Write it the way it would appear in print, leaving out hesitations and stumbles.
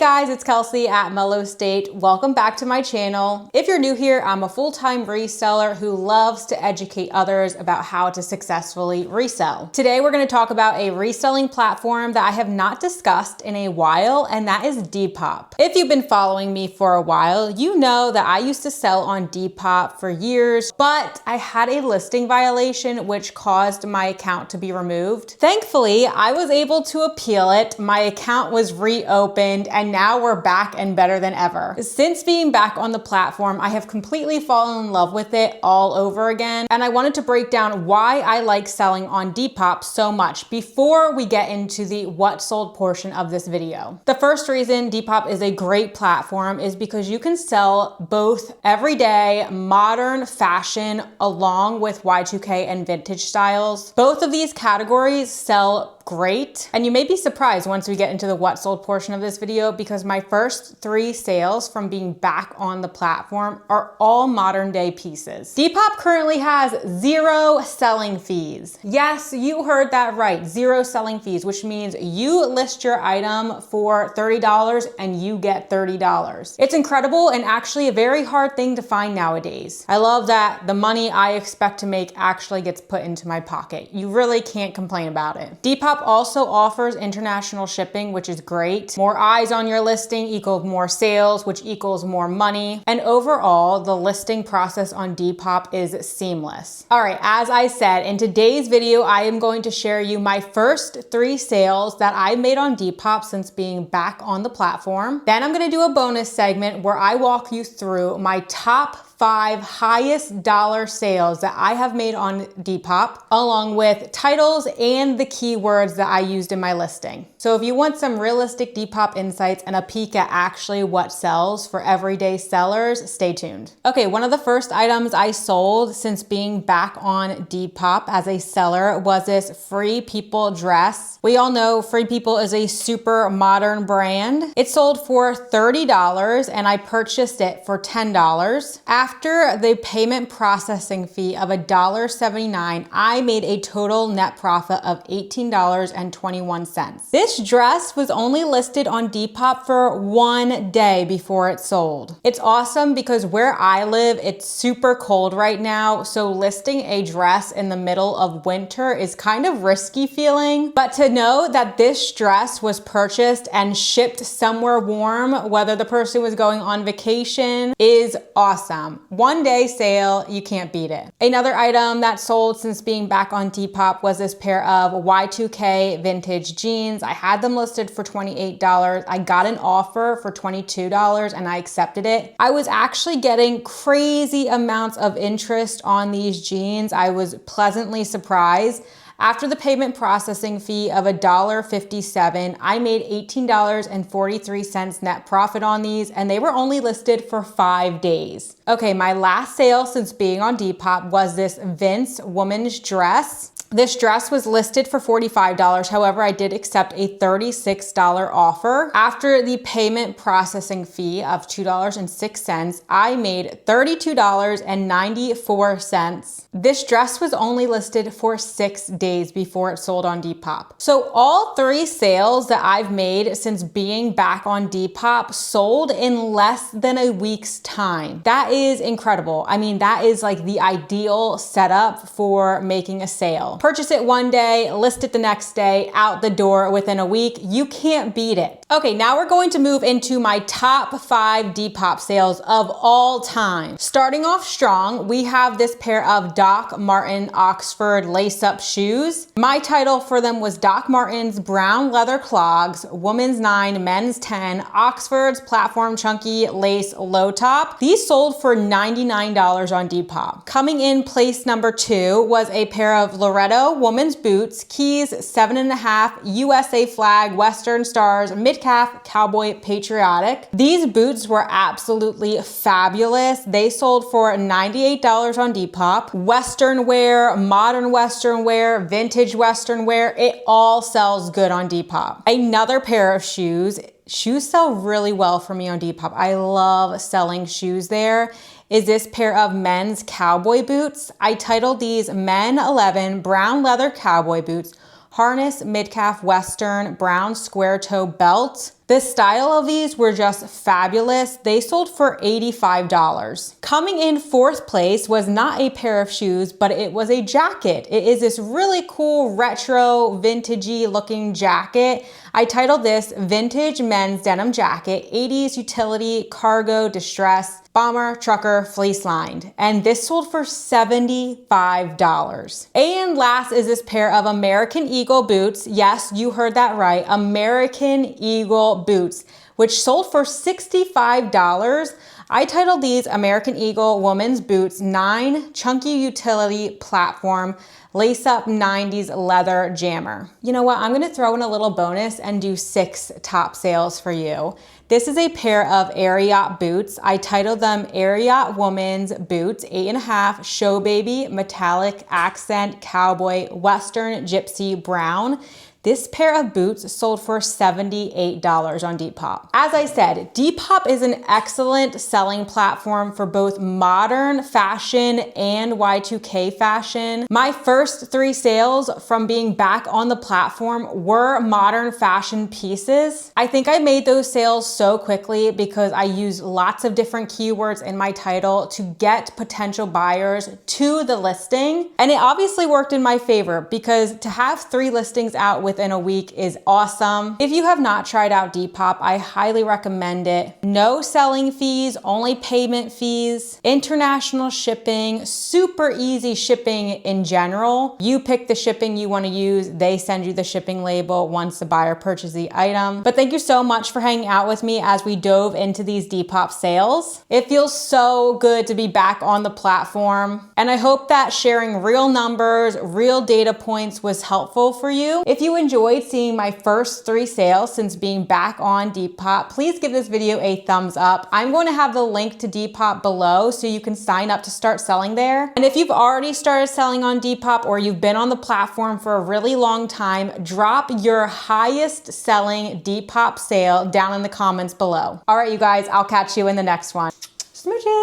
guys, it's Kelsey at Mellowstate. Welcome back to my channel. If you're new here, I'm a full-time reseller who loves to educate others about how to successfully resell. Today, we're going to talk about a reselling platform that I have not discussed in a while, and that is Depop. If you've been following me for a while, you know that I used to sell on Depop for years, but I had a listing violation which caused my account to be removed. Thankfully, I was able to appeal it. My account was reopened, and now we're back and better than ever. Since being back on the platform, I have completely fallen in love with it all over again, and I wanted to break down why I like selling on Depop so much before we get into the what sold portion of this video. The first reason Depop is a great platform is because you can sell both everyday, modern fashion along with Y2K and vintage styles. Both of these categories sell great, and you may be surprised once we get into the what sold portion of this video because my first 3 sales from being back on the platform are all modern day pieces. Depop currently has 0 selling fees. Yes, you heard that right, 0 selling fees, which means you list your item for $30 and you get $30. It's incredible and actually a very hard thing to find nowadays. I love that the money I expect to make actually gets put into my pocket. You really can't complain about it. Depop also offers international shipping, which is great. More eyes on your listing equals more sales, which equals more money. And overall, the listing process on Depop is seamless. All right, as I said, in today's video, I am going to share you my first 3 sales that I made on Depop since being back on the platform. Then I'm gonna do a bonus segment where I walk you through my top 5 highest dollar sales that I have made on Depop, along with titles and the keywords that I used in my listing. So if you want some realistic Depop insights and a peek at actually what sells for everyday sellers, stay tuned. Okay, one of the first items I sold since being back on Depop as a seller was this Free People dress. We all know Free People is a super modern brand. It sold for $30 and I purchased it for $10. After the payment processing fee of $1.79, I made a total net profit of $18.21. This dress was only listed on Depop for 1 day before it sold. It's awesome because where I live, it's super cold right now, so listing a dress in the middle of winter is kind of risky feeling, but to know that this dress was purchased and shipped somewhere warm, whether the person was going on vacation, is awesome. 1 day sale, you can't beat it. Another item that sold since being back on Depop was this pair of Y2K vintage jeans. I had them listed for $28. I got an offer for $22 and I accepted it. I was actually getting crazy amounts of interest on these jeans. I was pleasantly surprised. After the payment processing fee of $1.57, I made $18.43 net profit on these, and they were only listed for 5 days. Okay, my last sale since being on Depop was this Vince woman's dress. This dress was listed for $45. However, I did accept a $36 offer. After the payment processing fee of $2.06, I made $32.94. This dress was only listed for 6 days before it sold on Depop. So all 3 sales that I've made since being back on Depop sold in less than a week's time. That is incredible. I mean, that is like the ideal setup for making a sale. Purchase it 1 day, list it the next day, out the door within a week. You can't beat it. Okay, now we're going to move into my top 5 Depop sales of all time. Starting off strong, we have this pair of Doc Marten Oxford lace-up shoes. My title for them was Doc Martens brown leather clogs, women's 9, men's 10, Oxford's platform chunky lace low top. These sold for $99 on Depop. Coming in place number 2 was a pair of Loretto women's boots, keys 7.5, USA flag, Western stars, mid-calf, cowboy, patriotic. These boots were absolutely fabulous. They sold for $98 on Depop. Western wear, modern Western wear, vintage Western wear, it all sells good on Depop. Another pair of shoes. Shoes sell really well for me on Depop. I love selling shoes there. Is this pair of men's cowboy boots. I titled these Men 11 brown leather cowboy boots, harness, mid-calf Western, brown square toe belt. The style of these were just fabulous. They sold for $85. Coming in fourth place was not a pair of shoes, but it was a jacket. It is this really cool retro vintagey looking jacket. I titled this Vintage Men's Denim Jacket, 80s Utility Cargo Distress Bomber Trucker Fleece Lined. And this sold for $75. And last is this pair of American Eagle boots. Yes, you heard that right. American Eagle boots, which sold for $65. I titled these American Eagle Women's Boots 9 Chunky Utility Platform Lace Up 90s Leather Jammer. You know what? I'm gonna throw in a little bonus and do 6 top sales for you. This is a pair of Ariat boots. I titled them Ariat Women's Boots 8.5 Show Baby Metallic Accent Cowboy Western Gypsy Brown. This pair of boots sold for $78 on Depop. As I said, Depop is an excellent selling platform for both modern fashion and Y2K fashion. My first 3 sales from being back on the platform were modern fashion pieces. I think I made those sales so quickly because I used lots of different keywords in my title to get potential buyers to the listing. And it obviously worked in my favor because to have 3 listings out within a week is awesome. If you have not tried out Depop, I highly recommend it. No selling fees, only payment fees, international shipping, super easy shipping in general. You pick the shipping you want to use. They send you the shipping label once the buyer purchases the item. But thank you so much for hanging out with me as we dove into these Depop sales. It feels so good to be back on the platform. And I hope that sharing real numbers, real data points was helpful for you. If you enjoyed seeing my first 3 sales since being back on Depop, please give this video a thumbs up. I'm going to have the link to Depop below so you can sign up to start selling there. And if you've already started selling on Depop or you've been on the platform for a really long time, drop your highest selling Depop sale down in the comments below. All right, you guys, I'll catch you in the next one. Smooches.